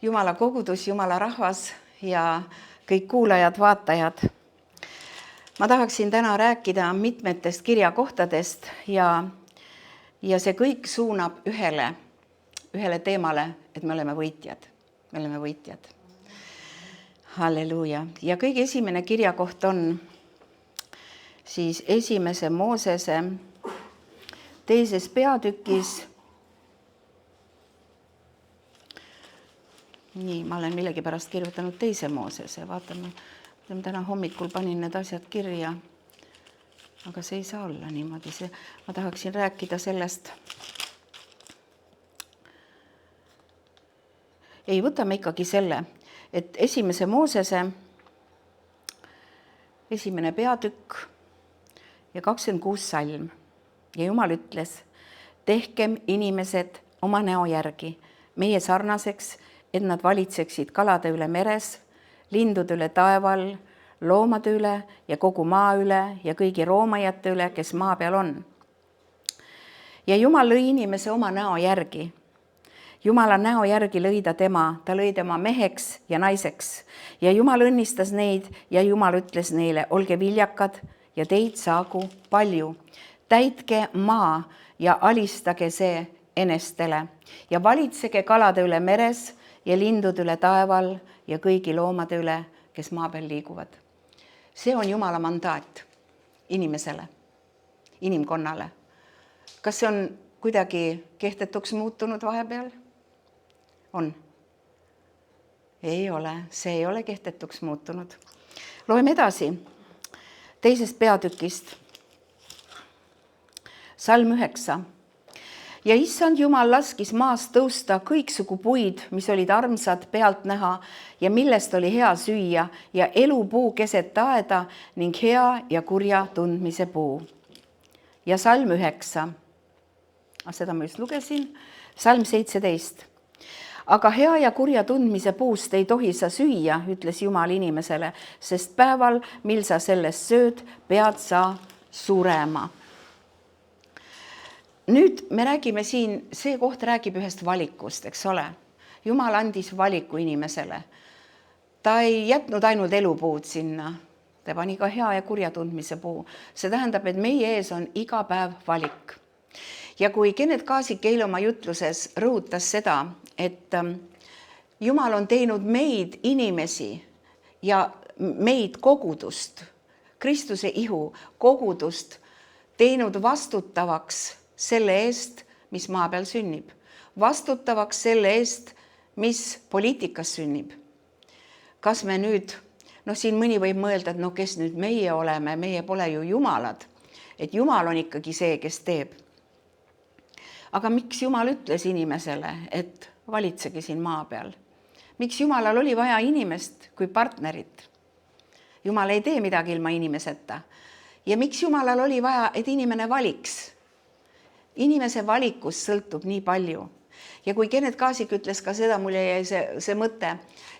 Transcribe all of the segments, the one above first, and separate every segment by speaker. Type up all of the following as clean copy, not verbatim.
Speaker 1: Jumala kogudus, Jumala rahvas ja kõik kuulajad, vaatajad. Ma tahaksin täna rääkida mitmetest kirjakohtadest ja see kõik suunab ühele teemale, et me oleme võitjad. Me oleme võitjad. Halleluuja. Ja kõige esimene kirjakoht on siis 1. Moosese 2. peatükis. Nii, ma olen millegipärast kirjutanud 2. Moosese. Vaatame, täna hommikul panin need asjad kirja. Aga see ei saa olla niimoodi. Ma tahaksin rääkida sellest. Ei, võtame ikkagi selle, et 1. Moosese 1. peatükk ja 26 salm. Ja Jumal ütles, tehkem inimesed oma näo järgi, meie sarnaseks, et nad valitseksid kalade üle meres, lindude üle taeval, loomade üle ja kogu maa üle ja kõigi roomajate üle, kes maa peal on. Ja Jumal lõi inimese oma näo järgi. Jumala näo järgi lõi ta lõi tema meheks ja naiseks. Ja Jumal õnnistas neid ja Jumal ütles neile, olge viljakad ja teid saagu palju. Täitke maa ja alistage see enestele ja valitsege kalade üle meres ja lindude üle taeval ja kõigi loomade üle, kes maa peal liiguvad. See on Jumala mandaat inimesele, inimkonnale. Kas see on kuidagi kehtetuks muutunud vahepeal? On? Ei ole, see ei ole kehtetuks muutunud. Loeme edasi 2. peatükist. Salm 9. Ja issand Jumal laskis maast tõusta kõiksugu puid, mis olid armsad pealt näha ja millest oli hea süüa ja elupuu keset aeda ning hea ja kurja tundmise puu. Ja salm 9. Seda ma just lugesin. Salm 17. Aga hea ja kurja tundmise puust ei tohi sa süüa, ütles Jumal inimesele, sest päeval, mil sa sellest sööd, pead sa surema. Nüüd me räägime siin, see koht räägib ühest valikust, eks ole. Jumal andis valiku inimesele. Ta ei jätnud ainult elupuud sinna. Ta pani ka hea ja kurja tundmise puu. See tähendab, et meie ees on iga päev valik. Ja kui Kenneth Kaasik eile oma jutluses rõhutas seda, et Jumal on teinud meid inimesi ja meid kogudust, Kristuse ihu kogudust teinud vastutavaks selle eest, mis maa peal sünnib. Vastutavaks selle eest, mis poliitikas sünnib. Kas me nüüd, siin mõni võib mõelda, et kes nüüd meie oleme, meie pole ju jumalad, et Jumal on ikkagi see, kes teeb. Aga miks Jumal ütles inimesele, et valitsegi siin maa peal? Miks Jumalal oli vaja inimest kui partnerit? Jumal ei tee midagi ilma inimeseta. Ja miks Jumalal oli vaja, et inimene valiks? Inimese valikust sõltub nii palju. Ja kui Kenneth Kaasik ütles ka seda, mul jäi see mõte,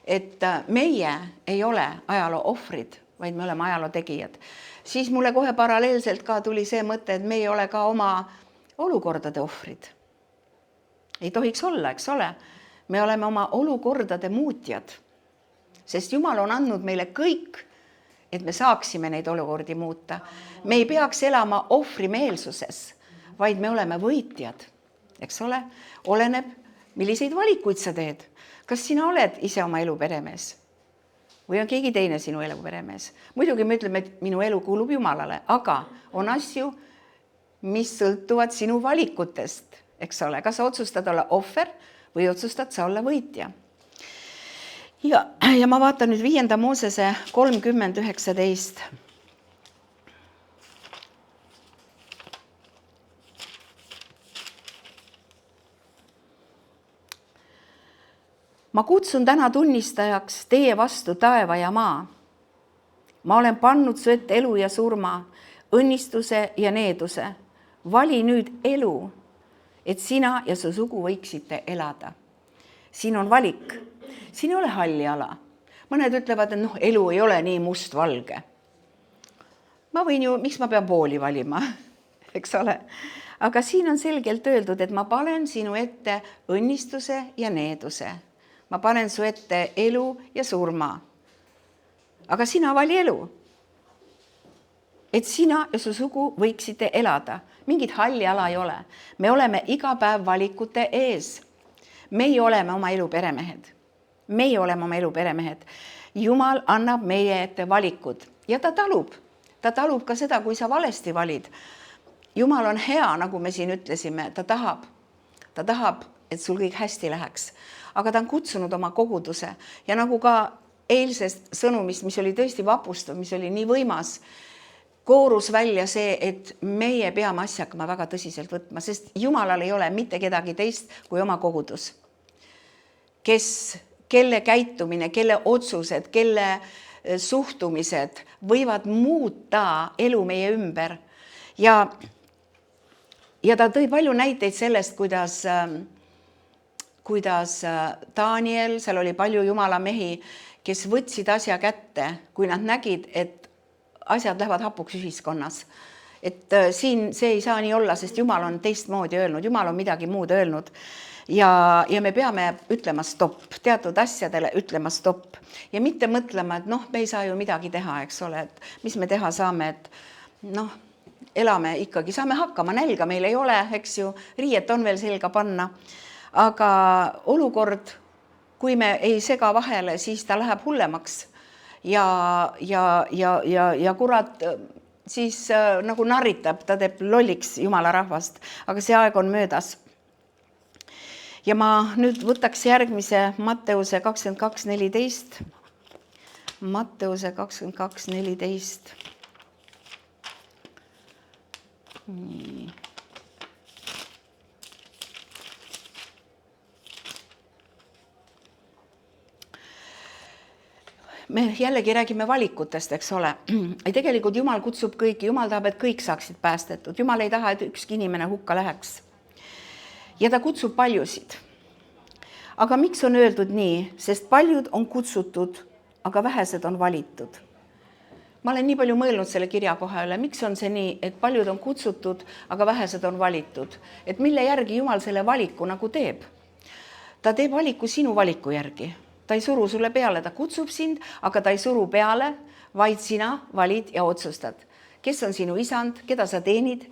Speaker 1: et meie ei ole ajaloo ohvrid, vaid me oleme ajaloo tegijad, siis mulle kohe paralleelselt ka tuli see mõte, et me ei ole ka oma olukordade ohvrid. Ei tohiks olla, eks ole. Me oleme oma olukordade muutjad, sest Jumal on andnud meile kõik, et me saaksime neid olukordi muuta. Me ei peaks elama ohvrimeelsuses, vaid me oleme võitjad, eks ole. Oleneb, milliseid valikuid sa teed. Kas sina oled ise oma elu peremees? Või on keegi teine sinu elu peremees? Muidugi me ütleme, et minu elu kuulub Jumalale, aga on asju, mis sõltuvad sinu valikutest, eks ole. Kas sa otsustad olla ohver või otsustad sa olla võitja? Ja ma vaatan nüüd 5. Moosese 30:19. Ma kutsun täna tunnistajaks teie vastu taeva ja maa. Ma olen pannud su ette elu ja surma, õnnistuse ja needuse. Vali nüüd elu, et sina ja su sugu võiksite elada. Siin on valik. Siin ei ole halli ala. Mõned ütlevad, et elu ei ole nii must-valge. Ma võin ju, miks ma pean pooli valima, eks ole. Aga siin on selgelt öeldud, et ma panen sinu ette õnnistuse ja needuse. ma panen su ette elu ja surma. Aga sina vali elu. Et sina ja su sugu võiksite elada. Mingit halli ala ei ole. Me oleme iga päev valikute ees. Meie oleme oma elu peremehed. Meie oleme oma elu peremehed. Jumal annab meie ette valikud ja ta talub. Ta talub ka seda, kui sa valesti valid. Jumal on hea, nagu me siin ütlesime. Ta tahab, et sul kõik hästi läheks. Aga ta on kutsunud oma koguduse. Ja nagu ka eilsest sõnumist, mis oli tõesti vapustav, mis oli nii võimas, koorus välja see, et meie peame asja hakkama väga tõsiselt võtma, sest Jumalal ei ole mitte kedagi teist kui oma kogudus. Kelle käitumine, kelle otsused, kelle suhtumised võivad muuta elu meie ümber. Ja ta tõi palju näiteid sellest, kuidas Daniel, seal oli palju Jumala mehi, kes võtsid asja kätte, kui nad nägid, et asjad lähevad hapuks ühiskonnas. Et siin see ei saa nii olla, sest Jumal on teistmoodi öelnud, Jumal on midagi muud öelnud. Ja me peame ütlema stopp, teatud asjadele ütlema stopp. Ja mitte mõtlema, et me ei saa ju midagi teha, eks ole, et mis me teha saame, et elame ikkagi, saame hakkama, nälga meil ei ole, eks ju, riiet on veel selga panna. Aga olukord, kui me ei sega vahele, siis ta läheb hullemaks. Ja kurat siis nagu narritab, ta teeb lolliks Jumala rahvast, aga see aeg on möödas. Ja ma nüüd võtaks järgmise Matteuse 22.14. Matteuse 22.14. Nii. Me jällegi räägime valikutest, eks ole. Tegelikult Jumal kutsub kõiki, Jumal tahab, et kõik saaksid päästetud. Jumal ei taha, et ükski inimene hukka läheks. Ja ta kutsub paljusid. Aga miks on öeldud nii? Sest paljud on kutsutud, aga vähesed on valitud. Ma olen nii palju mõelnud selle kirja koha üle. Miks on see nii, et paljud on kutsutud, aga vähesed on valitud? Et mille järgi Jumal selle valiku nagu teeb? Ta teeb valiku sinu valiku järgi. Ta ei suru sulle peale, ta kutsub sind, aga ta ei suru peale, vaid sina valid ja otsustad. Kes on sinu isand, keda sa teenid,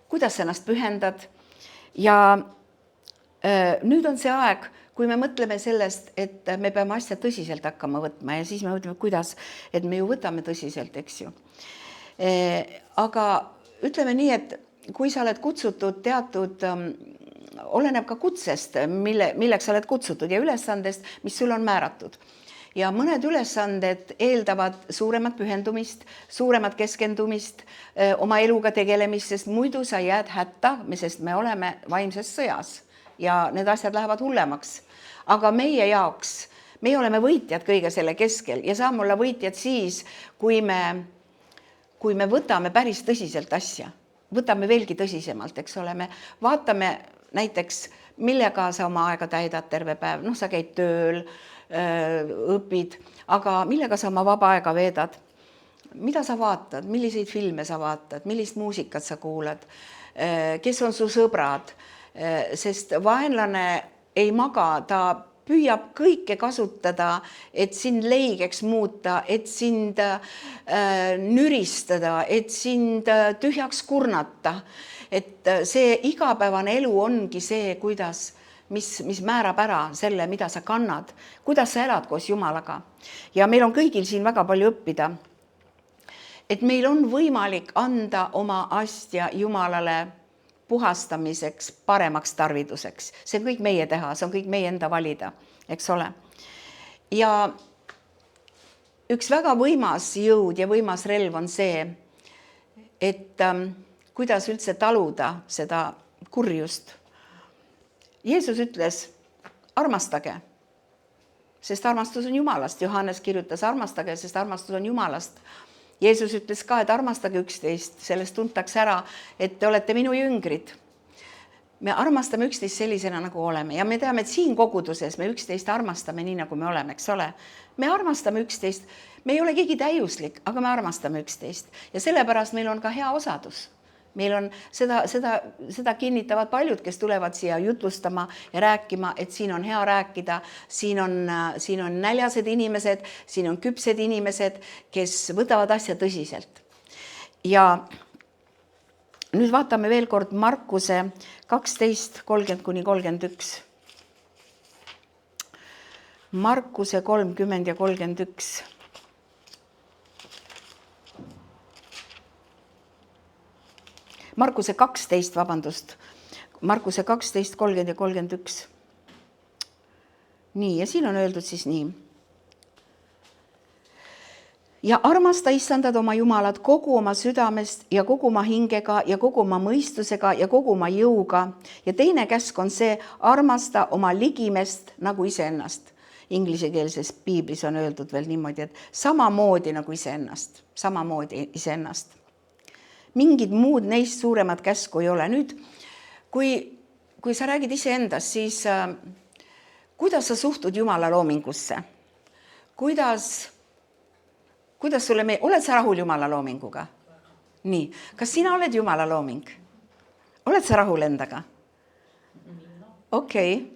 Speaker 1: kuidas sa ennast pühendad. Ja nüüd on see aeg, kui me mõtleme sellest, et me peame asja tõsiselt hakkama võtma ja siis me mõtleme, kuidas, et me ju võtame tõsiselt, eks ju. Aga ütleme nii, et kui sa oled kutsutud teatud, oleneb ka kutsest, milleks sa oled kutsutud ja ülesandest, mis sul on määratud. Ja mõned ülesanded eeldavad suuremat pühendumist, suuremat keskendumist, oma eluga tegelemist, sest muidu sa jääd hätta, sest me oleme vaimses sõjas ja need asjad lähevad hullemaks. Aga meie jaoks, meie oleme võitjad kõige selle keskel ja saame olla võitjad siis, kui me võtame päris tõsiselt asja. Võtame veelgi tõsisemalt, eks ole. Me vaatame näiteks, millega sa oma aega täidad terve päev. Sa käid tööl, õpid, aga millega sa oma vaba aega veedad? Mida sa vaatad? Milliseid filme sa vaatad? Millist muusikat sa kuulad? Kes on su sõbrad? Sest vaenlane ei maga, ta püüab kõike kasutada, et sind leigeks muuta, et sind nüristada, et sind tühjaks kurnata. Et see igapäevane elu ongi see, mis määrab ära selle, mida sa kannad, kuidas sa elad koos Jumalaga. Ja meil on kõigil siin väga palju õppida. Et meil on võimalik anda oma asja Jumalale puhastamiseks, paremaks tarviduseks. See on kõik meie teha, see on kõik meie enda valida, eks ole. Ja üks väga võimas jõud ja võimas relv on see, et kuidas üldse taluda seda kurjust. Jeesus ütles, armastage, sest armastus on Jumalast. Johannes kirjutas, armastage, sest armastus on Jumalast. Jeesus ütles ka, et armastage üksteist, sellest tuntakse ära, et te olete minu jüngrid. Me armastame üksteist sellisena, nagu oleme. Ja me teame, et siin koguduses me üksteist armastame nii, nagu me oleme, eks ole. Me armastame üksteist. Me ei ole keegi täiuslik, aga me armastame üksteist. Ja sellepärast meil on ka hea osadus. meil on seda kinnitavad paljud, kes tulevad siia jutlustama ja rääkima, et siin on hea rääkida, siin on näljased inimesed, siin on küpsed inimesed, kes võtavad asja tõsiselt. Ja nüüd vaatame veel kord Markuse 12:30-31. Markuse 30 ja 31. Markuse 12, vabandust. Markuse 12, 30 ja 31. Nii, ja siin on öeldud siis nii. Ja armasta Issandad oma Jumalat kogu oma südamest ja kogu oma hingega ja kogu oma mõistusega ja kogu oma jõuga. Ja teine käsk on see, armasta oma ligimest nagu iseennast. Inglisekeelses piiblis on öeldud veel niimoodi, et samamoodi nagu iseennast. Samamoodi iseennast. Mingid muud neist suuremad käsku ei ole. Nüüd, kui sa räägid iseendast, siis kuidas sa suhtud Jumala loomingusse? Kuidas sulle oled sa rahul Jumala loominguga? Nii, kas sina oled Jumala looming? Oled sa rahul endaga? Okei.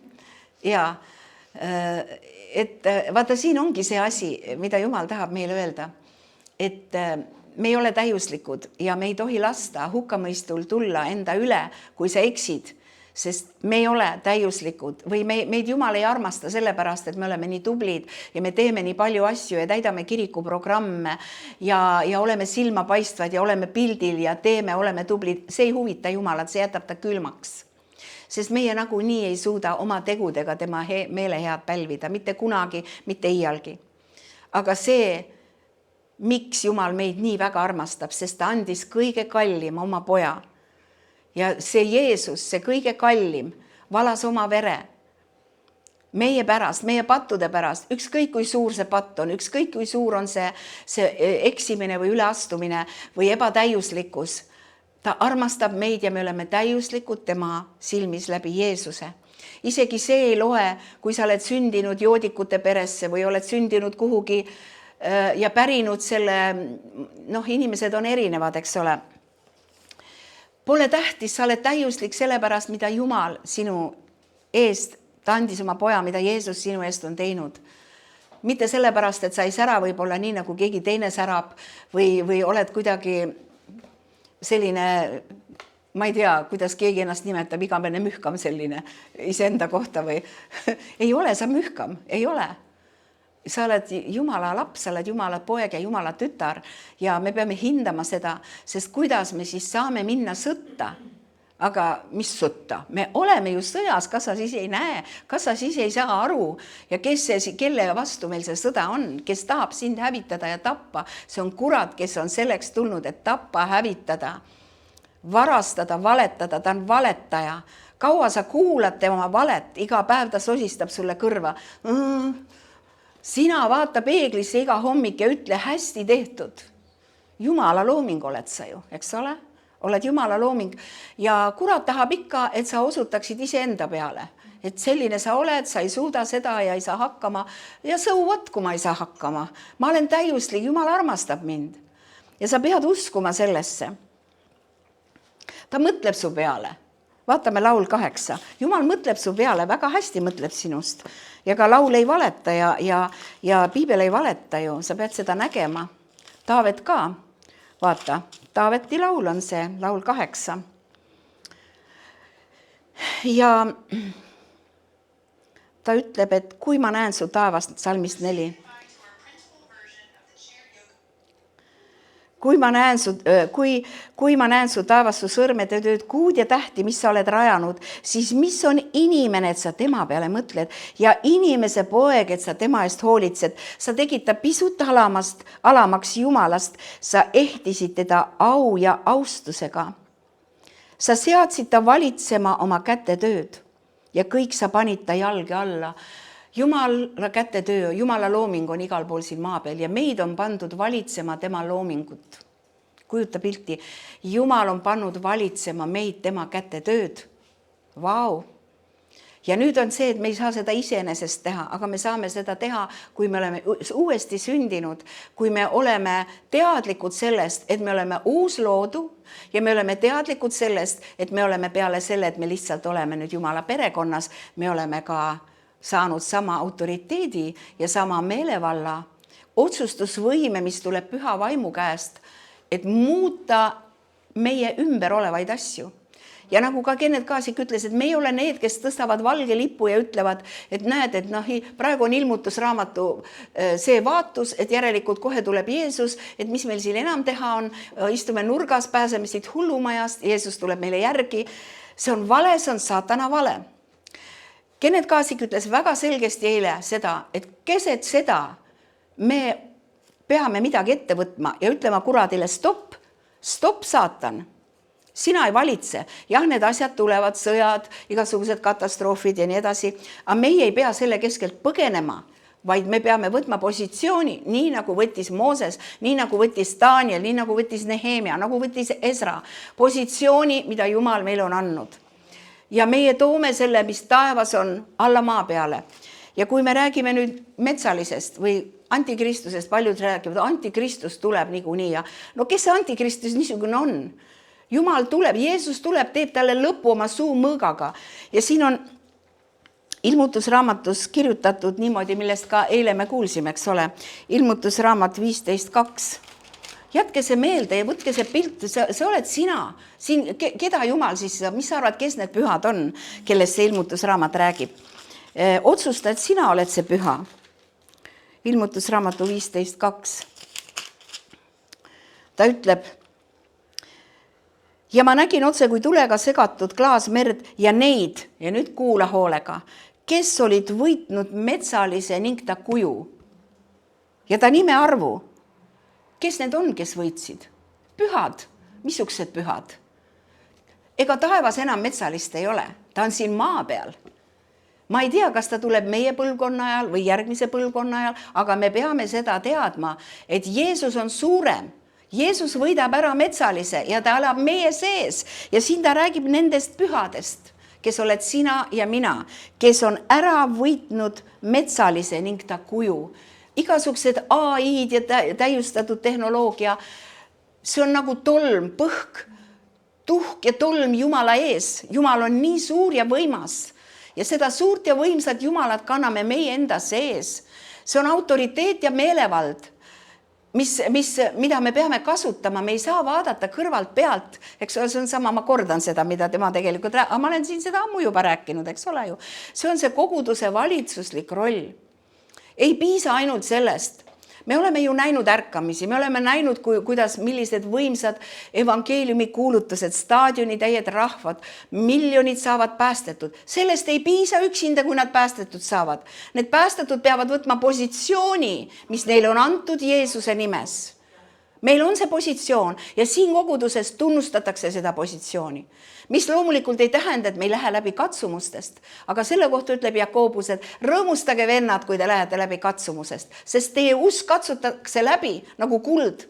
Speaker 1: Ja, et vaata, siin ongi see asi, mida Jumal tahab meile öelda, et me ei ole täiuslikud ja me ei tohi lasta hukkamõistul tulla enda üle, kui sa eksid, sest me ei ole täiuslikud või meid Jumal ei armasta sellepärast, et me oleme nii tublid ja me teeme nii palju asju ja täidame kirikuprogramme ja oleme silmapaistvad ja oleme pildil ja oleme tublid. See ei huvita Jumalat, see jätab ta külmaks. Sest meie nagunii ei suuda oma tegudega tema meelehead pälvida, mitte kunagi, mitte iialgi. Aga see, miks Jumal meid nii väga armastab, sest ta andis kõige kallim oma poja. Ja see Jeesus, see kõige kallim, valas oma vere. Meie pärast, meie pattude pärast, ükskõik kui suur see patt on, ükskõik kui suur on see eksimine või üleastumine või ebatäiuslikkus. Ta armastab meid ja me oleme täiuslikud tema silmis läbi Jeesuse. Isegi see ei loe, kui sa oled sündinud joodikute peresse või oled sündinud kuhugi ja pärinud selle, inimesed on erinevad, eks ole. Pole tähtis, sa oled täiuslik sellepärast, mida Jumal sinu eest, ta andis oma poja, mida Jeesus sinu eest on teinud. Mitte sellepärast, et sa ei sära võib-olla nii, nagu keegi teine särab või oled kuidagi selline, ma ei tea, kuidas keegi ennast nimetab, igavene mühkam selline iseenda kohta või ei ole sa mühkam, ei ole. Sa oled Jumala laps, sa oled Jumala poeg ja Jumala tütar ja me peame hindama seda, sest kuidas me siis saame minna sõtta. Aga mis sõtta? Me oleme ju sõjas, kas sa siis ei näe, kas sa siis ei saa aru ja kelle vastu meil see sõda on, kes tahab sind hävitada ja tappa. See on kurat, kes on selleks tulnud, et tappa, hävitada, varastada, valetada, ta on valetaja. Kaua sa kuulad tema valet, iga päev ta sosistab sulle kõrva. Sina vaata peeglisse iga hommik ja ütle hästi tehtud. Jumala looming oled sa ju, eks ole? Oled Jumala looming ja kurat tahab ikka, et sa osutaksid iseenda peale. Et selline sa oled, sa ei suuda seda ja ei saa hakkama ja so what, kui ma ei saa hakkama. Ma olen täiuslik, Jumal armastab mind ja sa pead uskuma sellesse. Ta mõtleb su peale. Vaatame laul 8. Jumal mõtleb su peale, väga hästi mõtleb sinust. Ja ka laul ei valeta ja piibel ei valeta ju. Sa pead seda nägema. Taavet ka. Vaata, Taaveti laul on see, laul 8. Ja ta ütleb, et kui ma näen su taevast, salmist 4. Kui ma näen su taevas su sõrmede tööd, kuud ja tähti, mis sa oled rajanud, siis mis on inimene, et sa tema peale mõtled ja inimese poeg, et sa tema eest hoolitsed. Sa tegid ta pisut alamaks Jumalast, sa ehtisid teda au ja austusega. Sa seadsid ta valitsema oma käte tööd ja kõik sa panid ta jalge alla. Jumala kätetöö, Jumala looming on igal pool siin maa peal ja meid on pandud valitsema tema loomingut. Kujuta pilti, Jumal on pannud valitsema meid tema kätetööd. Vau! Ja nüüd on see, et me ei saa seda iseenesest teha, aga me saame seda teha, kui me oleme uuesti sündinud, kui me oleme teadlikud sellest, et me oleme uus loodu ja me oleme teadlikud sellest, et me oleme peale selle, et me lihtsalt oleme nüüd Jumala perekonnas, me oleme ka saanud sama autoriteedi ja sama meelevalla, otsustusvõime, mis tuleb püha vaimu käest, et muuta meie ümber olevaid asju. Ja nagu ka Kenneth Kaasik ütles, et me ei ole need, kes tõstavad valge lipu ja ütlevad, et näed, et praegu on ilmutusraamatu see vaatus, et järelikult kohe tuleb Jeesus, et mis meil siin enam teha on, istume nurgas, pääseme siit hullumajast, Jeesus tuleb meile järgi. See on vale, see on saatana vale. Kenneth Kaasik ütles väga selgesti eile seda, et keset seda me peame midagi ette võtma ja ütlema kuradile stopp saatan. Sina ei valitse. Jah, need asjad tulevad, sõjad, igasugused katastroofid ja nii edasi, aga meie ei pea selle keskelt põgenema, vaid me peame võtma positsiooni, nii nagu võttis Mooses, nii nagu võttis Daniel, nii nagu võttis Nehemia, nagu võttis Ezra, positsiooni, mida Jumal meil on andnud. Ja meie toome selle, mis taevas on, alla maa peale. Ja kui me räägime nüüd metsalisest või antikristusest, paljud räägivad, antikristus tuleb niikuinii ja no kes see antikristus niisugune on? Jumal tuleb, Jeesus tuleb, teeb talle lõpu oma suu mõõgaga ja siin on ilmutusraamatus kirjutatud niimoodi, millest ka eile me kuulsime, eks ole, ilmutusraamat 15.2. Jätke see meelde ja võtke see pilt, see oled sina, siin, keda Jumal siis, mis sa arvad, kes need pühad on, kellest see ilmutusraamat räägib? Otsusta, et sina oled see püha. Ilmutusraamatu 15.2. Ta ütleb, ja ma nägin otse kui tulega segatud klaasmerd ja neid, ja nüüd kuula hoolega, kes olid võitnud metsalise ning ta kuju ja ta nime arvu. Kes need on, kes võitsid? Pühad. Missugused pühad? Ega taevas enam metsalist ei ole. Ta on siin maa peal. Ma ei tea, kas ta tuleb meie põlvkonna ajal või järgmise põlvkonna ajal, aga me peame seda teadma, et Jeesus on suurem. Jeesus võidab ära metsalise ja ta elab meie sees ja siin ta räägib nendest pühadest, kes oled sina ja mina, kes on ära võitnud metsalise ning ta kuju. Igasugused AI-d ja täiustatud tehnoloogia, see on nagu tolm, põhk, tuhk ja tolm Jumala ees. Jumal on nii suur ja võimas ja seda suurt ja võimsat Jumalat kanname meie enda sees. See on autoriteet ja meelevald. Mida me peame kasutama, me ei saa vaadata kõrvalt pealt, eks ole, see on sama, ma kordan seda, mida tema tegelikult aga ma olen siin seda ammu juba rääkinud, eks ole ju. See on see koguduse valitsuslik roll. Ei piisa ainult sellest. Me oleme ju näinud ärkamisi, me oleme näinud, kuidas millised võimsad evangeeliumi kuulutused, staadioni täied rahvad, miljonid saavad päästetud. Sellest ei piisa üksinda, kui nad päästetud saavad. Need päästetud peavad võtma positsiooni, mis neile on antud Jeesuse nimes. Meil on see positsioon ja siin koguduses tunnustatakse seda positsiooni, mis loomulikult ei tähenda, et me ei lähe läbi katsumustest, aga selle kohta ütleb Jakobus, et rõõmustage vennad, kui te lähete läbi katsumusest, sest teie usk katsutakse läbi nagu kuld.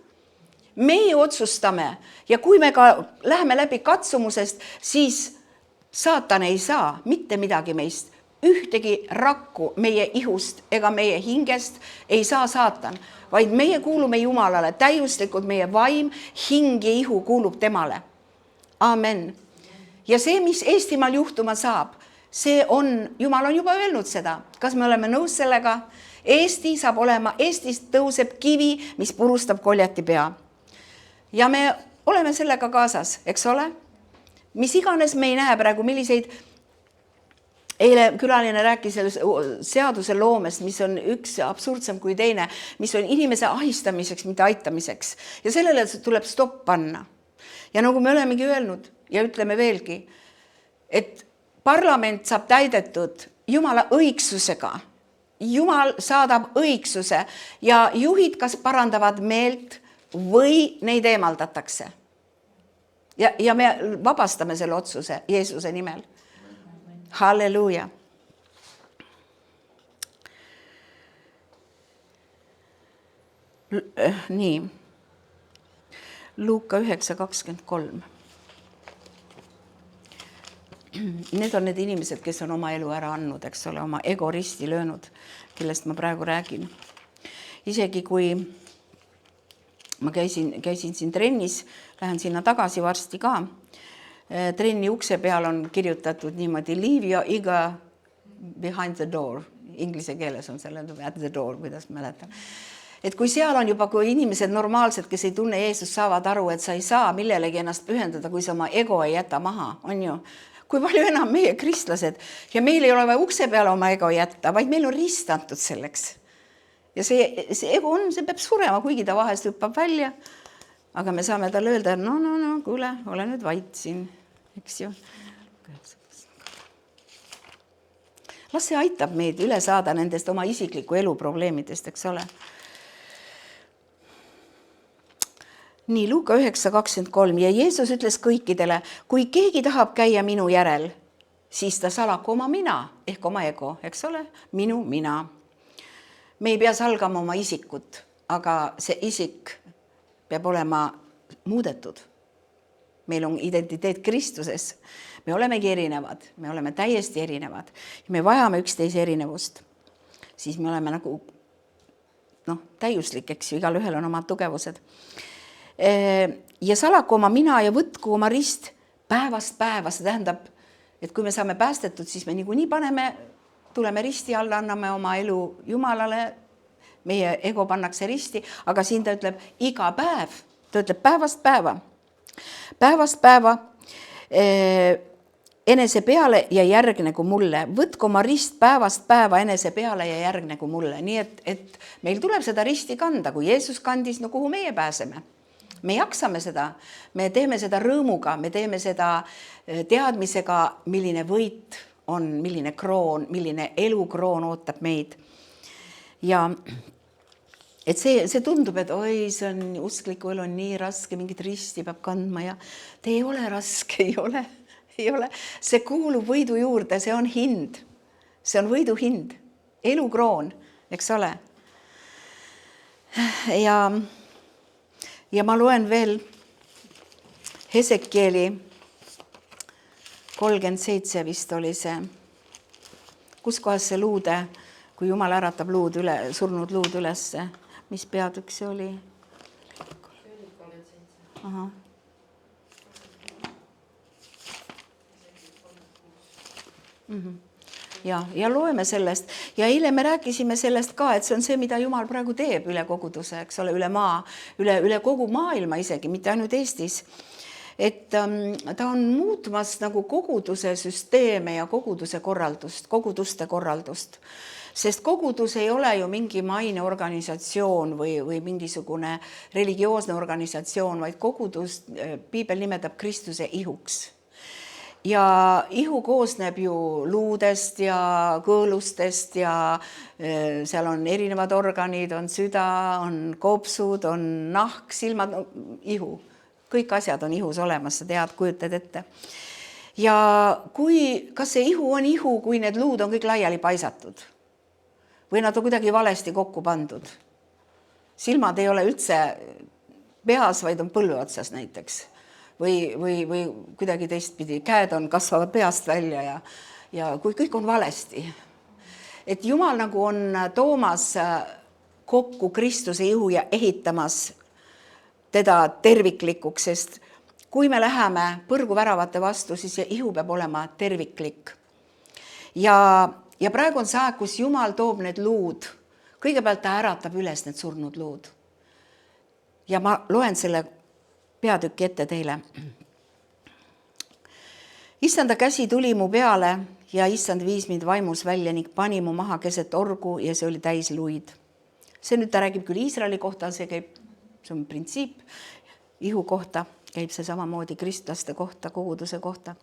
Speaker 1: Meie otsustame ja kui me ka läheme läbi katsumusest, siis saatan ei saa mitte midagi meist. Ühtegi rakku meie ihust ega meie hingest ei saa saatan, vaid meie kuulume Jumalale, täiuslikult meie vaim, hing ja ihu kuulub temale. Amen. Ja see, mis Eestimaal juhtuma saab, see on, Jumal on juba öelnud seda. Kas me oleme nõus sellega? Eesti saab olema, Eestist tõuseb kivi, mis purustab Koljati pea. Ja me oleme sellega kaasas, eks ole? Mis iganes me ei näe praegu, milliseid eile külaline rääkis seaduse loomest, mis on üks absurdsem kui teine, mis on inimese ahistamiseks, mitte aitamiseks. Ja sellele tuleb stopp panna. Ja nagu me olemegi öelnud ja ütleme veelgi, et parlament saab täidetud Jumala õigsusega. Jumal saadab õigsuse ja juhid kas parandavad meelt või neid eemaldatakse. Ja me vabastame selle otsuse Jeesuse nimel. Halleluuja. Nii. Luuka 9.23. need on need inimesed, kes on oma elu ära andnud, eks ole, oma ego risti löönud, kellest ma praegu räägin. Isegi kui ma käisin siin trennis, lähen sinna tagasi varsti ka, trenni ukse peal on kirjutatud niimoodi leave your ego behind the door. Inglise keeles on selle at the door, kuidas mäletan. Et kui seal on juba, kui inimesed normaalsed, kes ei tunne Jeesus, saavad aru, et sa ei saa millelegi ennast pühendada, kui sa oma ego ei jäta maha, on ju. Kui palju enam meie kristlased ja meil ei ole vaja ukse peale oma ego jätta, vaid meil on rist antud selleks. Ja see ego on, see peab surema, kuigi ta vahest hüppab välja, aga me saame talle öelda, no, kuule, ole nüüd vait siin, eks ju. Las see aitab meid üle saada nendest oma isikliku elu probleemidest, eks ole. Nii, Luuka 9:23 ja Jeesus ütles kõikidele, kui keegi tahab käia minu järel, siis ta salaku oma mina ehk oma ego, eks ole, mina. Me ei pea salgama oma isikut, aga see isik peab olema muudetud. Meil on identiteet Kristuses. Me olemegi erinevad, me oleme täiesti erinevad. Me vajame üksteise erinevust. Siis me oleme nagu täiuslik, eks ju, igal ühel on omad tugevused. Ja salaku oma mina ja võtku oma rist päevast päeva. See tähendab, et kui me saame päästetud, siis me niikuinii tuleme risti alla, anname oma elu Jumalale, meie ego pannakse risti, aga siin ta ütleb iga päev, ta ütleb päevast päeva enese peale ja järgnegu mulle. Võtku oma rist päevast päeva enese peale ja järgnegu mulle. Nii et meil tuleb seda risti kanda, kui Jeesus kandis, no kuhu meie pääseme. Me jaksame seda, me teeme seda rõõmuga, me teeme seda teadmisega, milline võit on, milline kroon, milline elukroon ootab meid. Ja et see tundub, et oi, see on uskliku elu on nii raske, mingit risti peab kandma ja te ei ole raske, ei ole. See kuulub võidu juurde, see on hind. See on võidu hind, elukroon, eks ole. Ja ma loen veel Hesekieli 37 vist oli see, kus kohas see luude, kui Jumal äratab surnud luud ülesse, mis peatükk see oli? Aha. Ja loeme sellest. Ja eile me rääkisime sellest ka, et see on see, mida Jumal praegu teeb üle koguduse, eks ole, üle maa, üle kogu maailma isegi, mitte ainult Eestis. Et ta on muutmas nagu koguduse süsteeme ja koguduste korraldust. Sest kogudus ei ole ju mingi maine organisatsioon või mingisugune religioosne organisatsioon, vaid kogudus, Piibel nimetab Kristuse ihuks. Ja ihu koosneb ju luudest ja kõõlustest ja seal on erinevad organid, on süda, on kopsud, on nahk, silmad, ihu. Kõik asjad on ihus olemas, sa tead, kujutad ette. Ja kas see ihu on ihu, kui need luud on kõik laiali paisatud? Või nad on kuidagi valesti kokku pandud? Silmad ei ole üldse peas, vaid on põlve otsas näiteks. Või kuidagi teistpidi, käed kasvavad peast välja ja kui kõik on valesti. Et Jumal nagu on toomas kokku Kristuse ihu ja ehitamas teda terviklikuks, sest kui me läheme põrguväravate vastu, siis ihu peab olema terviklik. Ja praegu on see aeg, kus Jumal toob need luud. Kõigepealt ta äratab üles need surnud luud. Ja ma loen selle peatükki ette teile. Issanda käsi tuli mu peale ja issand viis mind vaimus välja ning pani mu maha keset orgu ja see oli täis luid. See nüüd ta räägib küll Iisraeli kohta, see on printsiip, ihu kohta käib see samamoodi kristlaste kohta, koguduse kohta.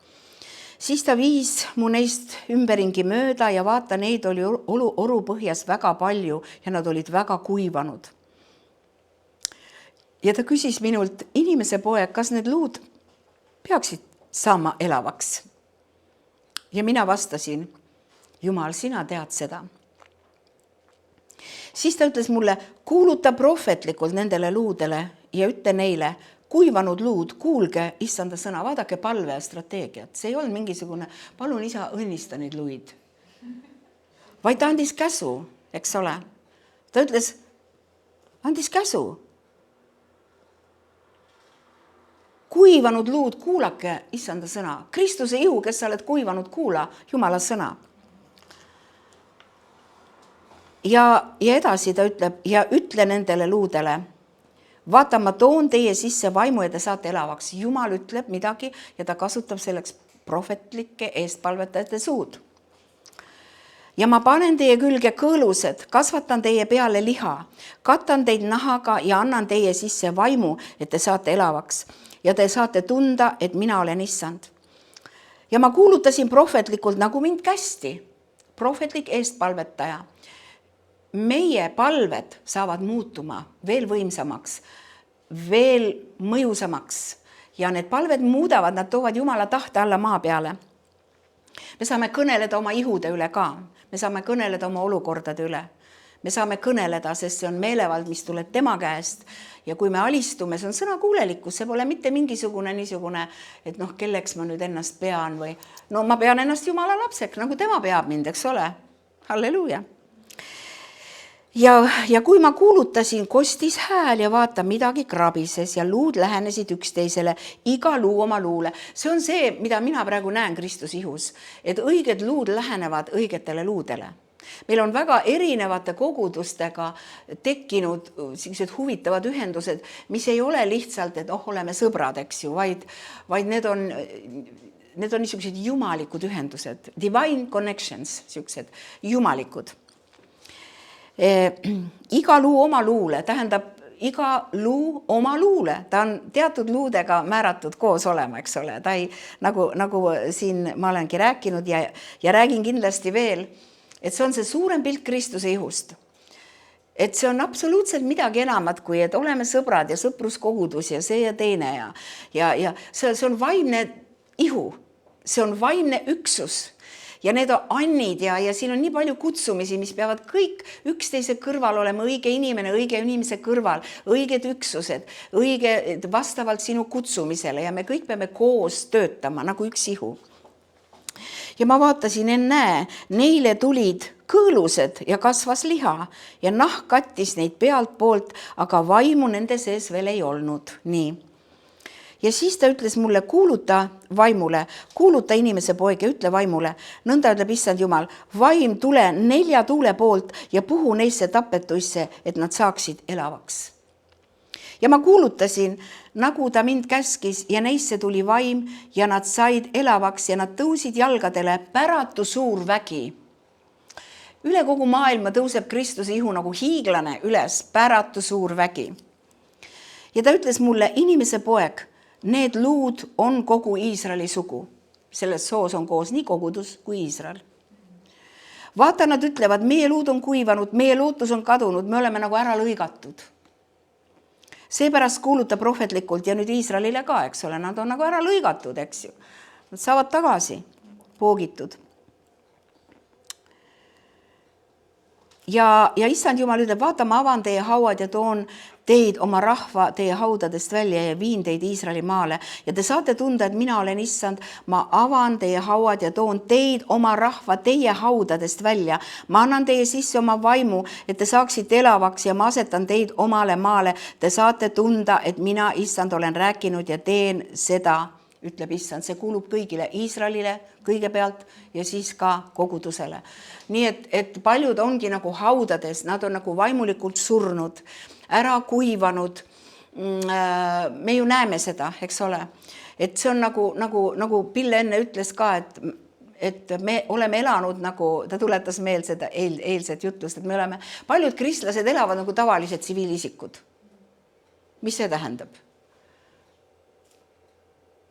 Speaker 1: Siis ta viis mu neist ümberingi mööda ja vaata, neid oli oru põhjas väga palju ja nad olid väga kuivanud. Ja ta küsis minult, inimese poeg, kas need luud peaksid saama elavaks? Ja mina vastasin, Jumal, sina tead seda. Siis ta ütles mulle, kuuluta prohvetlikult nendele luudele ja ütle neile, kuivanud luud, kuulge issanda sõna, vaadake palve ja strateegiat. See ei olnud mingisugune, palun isa, õnnista neid luid. Vaid ta andis käsu, eks ole. Ta ütles, andis käsu. Kuivanud luud, kuulake issanda sõna. Kristuse ihu, kes sa oled kuivanud, kuula Jumala sõna. Ja edasi ta ütleb, ja ütle nendele luudele, vaata, ma toon teie sisse vaimu ja te saate elavaks. Jumal ütleb midagi ja ta kasutab selleks prohvetlike eestpalvetajate suud. Ja ma panen teie külge kõõlused, kasvatan teie peale liha, katan teid nahaga ja annan teie sisse vaimu, et te saate elavaks ja te saate tunda, et mina olen issand. Ja ma kuulutasin prohvetlikult, nagu mind kästi, prohvetlik eestpalvetaja. Meie palved saavad muutuma veel võimsamaks, veel mõjusamaks ja need palved muudavad, nad toovad Jumala tahte alla maa peale. Me saame kõneleda oma ihude üle ka, me saame kõneleda oma olukordade üle, me saame kõneleda, sest see on meelevald, mis tuleb tema käest ja kui me alistume, see on sõnakuulelikkus, see pole mitte mingisugune niisugune, et kelleks ma nüüd ennast pean või ma pean ennast Jumala lapseks, nagu tema peab mind, eks ole, halleluuja. Ja kui ma kuulutasin, kostis hääl ja vaata, midagi krabises ja luud lähenesid üksteisele, iga luu oma luule. See on see, mida mina praegu näen Kristus ihus, et õiged luud lähenevad õigetele luudele. Meil on väga erinevate kogudustega tekkinud sellised huvitavad ühendused, mis ei ole lihtsalt, et oleme sõbrad, eks ju, vaid need on niisugused jumalikud ühendused, divine connections, niisugused jumalikud. Iga luu oma luule, tähendab iga luu oma luule, ta on teatud luudega määratud koos olema, eks ole, ta ei, nagu siin ma olengi rääkinud ja räägin kindlasti veel, et see on see suurem pilt Kristuse ihust. Et see on absoluutselt midagi enamat, kui et oleme sõbrad ja sõpruskogudus ja see ja teine ja see on vaimne ihu, see on vaimne üksus. Ja need on annid ja siin on nii palju kutsumisi, mis peavad kõik üksteise kõrval olema, õige inimese kõrval, õiged üksused, õige vastavalt sinu kutsumisele ja me kõik peame koos töötama nagu üks ihu. Ja ma vaatasin, ennäe, neile tulid kõõlused ja kasvas liha ja nahk kattis neid pealt poolt, aga vaimu nende sees veel ei olnud. Nii. Ja siis ta ütles mulle, kuuluta vaimule, kuuluta inimese poeg ja ütle vaimule. Nõnda ütleb issand Jumal, vaim tule 4 tuule poolt ja puhu neisse tapetuisse, et nad saaksid elavaks. Ja ma kuulutasin, nagu ta mind käskis ja neisse tuli vaim ja nad said elavaks ja nad tõusid jalgadele, päratu suur vägi. Üle kogu maailma tõuseb Kristuse ihu nagu hiiglane üles, päratu suur vägi. Ja ta ütles mulle, inimese poeg, need luud on kogu Iisraeli sugu. Selles soos on koos nii kogudus kui Iisrael. Vaata, nad ütlevad, meie luud on kuivanud, meie lootus on kadunud, me oleme nagu ära lõigatud. Seepärast kuuluta prohvetlikult ja nüüd Iisraelile ka, eks ole, nad on nagu ära lõigatud, eks ju. Nad saavad tagasi poogitud. Ja issand Jumal ütleb, vaata, ma avan teie hauad ja toon teid oma rahva teie haudadest välja ja viin teid Iisraeli maale. Ja te saate tunda, et mina olen issand, ma avan teie hauad ja toon teid oma rahva teie haudadest välja. Ma annan teie sisse oma vaimu, et te saaksite elavaks ja ma asetan teid omale maale. Te saate tunda, et mina issand olen rääkinud ja teen seda, ütleb issand. See kuulub kõigile, Iisraelile kõigepealt ja siis ka kogudusele. Nii et paljud ongi nagu haudades, nad on nagu vaimulikult surnud, ära kuivanud. Me ju näeme seda, eks ole. Et see on nagu Pille enne ütles ka, et me oleme elanud nagu, ta tuletas meel seda eilset jutlust, et me oleme, paljud kristlased elavad nagu tavalised tsiviilisikud. Mis see tähendab?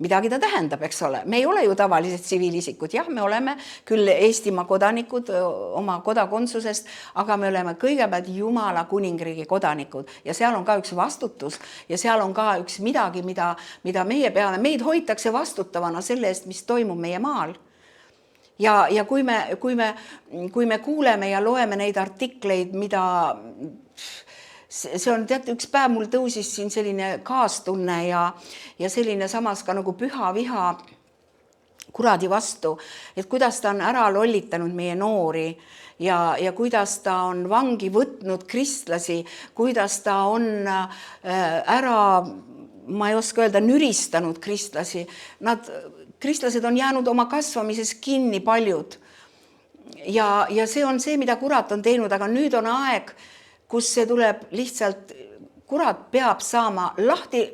Speaker 1: Midagi ta tähendab, eks ole. Me ei ole ju tavalised tsiviilisikud. Jah, me oleme küll Eestimaa kodanikud oma kodakondsusest, aga me oleme kõigepealt Jumala kuningriigi kodanikud ja seal on ka üks vastutus ja seal on ka üks midagi, mida meie peame. Meid hoitakse vastutavana selle eest, mis toimub meie maal. Ja kui me kuuleme ja loeme neid artikleid, mida see on, teate, üks päev mul tõusis siin selline kaastunne ja selline samas ka nagu püha viha kuradi vastu, et kuidas ta on ära lollitanud meie noori ja kuidas ta on vangi võtnud kristlasi, kuidas ta on ära, ma ei oska öelda, nüristanud kristlasi. Kristlased on jäänud oma kasvamises kinni paljud. Ja see on see, mida kurat on teinud, aga nüüd on aeg, kus see tuleb lihtsalt, kurat peab saama lahti,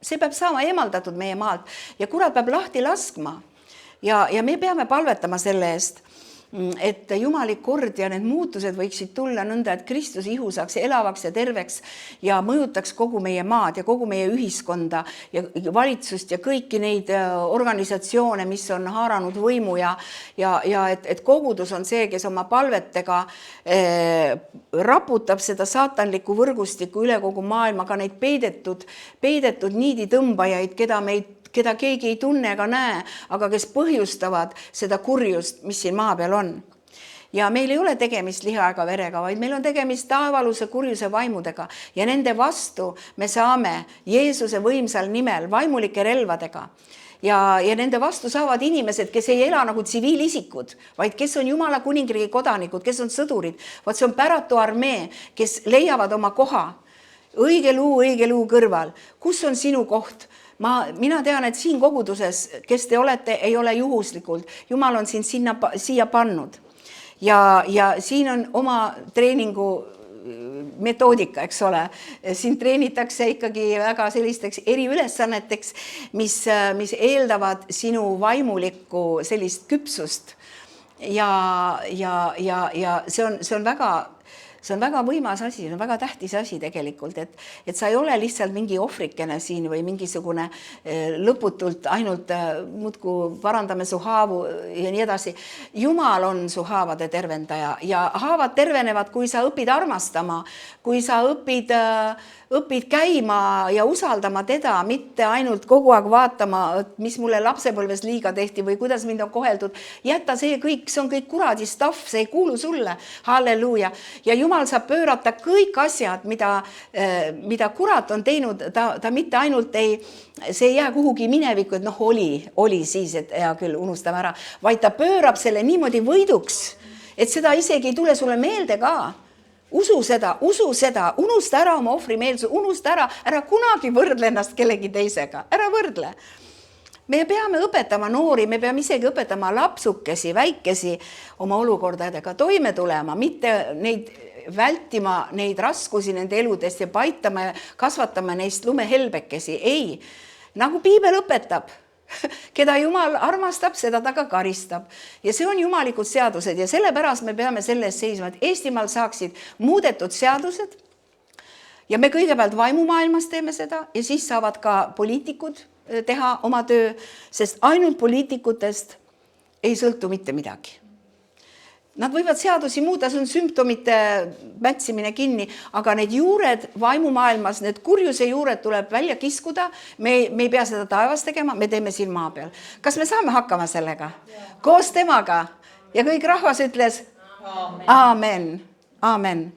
Speaker 1: see peab saama eemaldatud meie maalt ja kurat peab lahti laskma. Ja me peame palvetama selle eest, et jumali kord ja need muutused võiksid tulla nõnda, et Kristus ihu saaks elavaks ja terveks ja mõjutaks kogu meie maad ja kogu meie ühiskonda ja valitsust ja kõiki neid organisatsioone, mis on haaranud võimu ja et kogudus on see, kes oma palvetega raputab seda saatanlikku võrgustikku üle kogu maailma, ka neid peidetud niiditõmbajaid, keda keegi ei tunne ega näe, aga kes põhjustavad seda kurjust, mis siin maa peal on. Ja meil ei ole tegemist liha ega verega, vaid meil on tegemist taevaluse kurjuse vaimudega ja nende vastu me saame Jeesuse võimsal nimel vaimulike relvadega. Ja nende vastu saavad inimesed, kes ei ela nagu tsiviilisikud, vaid kes on Jumala kuningriigi kodanikud, kes on sõdurid. Vaat see on päratu armee, kes leiavad oma koha. Õige luu kõrval. Kus on sinu koht? Mina tean, et siin koguduses, kes te olete, ei ole juhuslikult. Jumal on sind siia pannud. Ja siin on oma treeningu metoodika, eks ole. Siin treenitakse ikkagi väga sellisteks eriülesanneteks, mis eeldavad sinu vaimulikku sellist küpsust. Ja see on väga võimas asi, see on väga tähtis asi tegelikult, et sa ei ole lihtsalt mingi ohvrikene siin või mingisugune lõputult ainult muudku parandame su haavu ja nii edasi. Jumal on su haavade tervendaja ja haavad tervenevad, kui sa õpid armastama, kui sa õpid käima ja usaldama teda, mitte ainult kogu aeg vaatama, mis mulle lapsepõlves liiga tehti või kuidas mind on koheldud. Jätta see kõik, see on kõik kuradi stuff, see ei kuulu sulle. Halleluuja. Ja Jumal saab pöörata kõik asjad, mida kurat on teinud, ta mitte ainult see ei jää kuhugi minevikku, et oli siis, et hea küll, unustame ära, vaid ta pöörab selle niimoodi võiduks, et seda isegi ei tule sulle meelde ka. Usu seda, unusta ära oma ohvrimeelsus, unusta ära kunagi võrdle ennast kellegi teisega, ära võrdle. Me peame õpetama noori, me peame isegi õpetama lapsukesi, väikesi oma olukordadega toime tulema, mitte neid vältima neid raskusi nende eludest ja paitama ja kasvatama neist lumehelbekesi. Ei, nagu piibel õpetab. Keda Jumal armastab, seda ta ka karistab. Ja see on jumalikud seadused ja sellepärast me peame selles seisma, et Eestimaal saaksid muudetud seadused ja me kõigepealt vaimumaailmas teeme seda ja siis saavad ka poliitikud teha oma töö, sest ainult poliitikutest ei sõltu mitte midagi. Nad võivad seadusi muuta, see on sümptomite mätsimine kinni, aga need juured vaimumaailmas, need kurjuse juured tuleb välja kiskuda. Me ei pea seda taevas tegema, me teeme siin maa peal. Kas me saame hakkama sellega? Koos temaga. Ja kõik rahvas ütles Aamen. Aamen.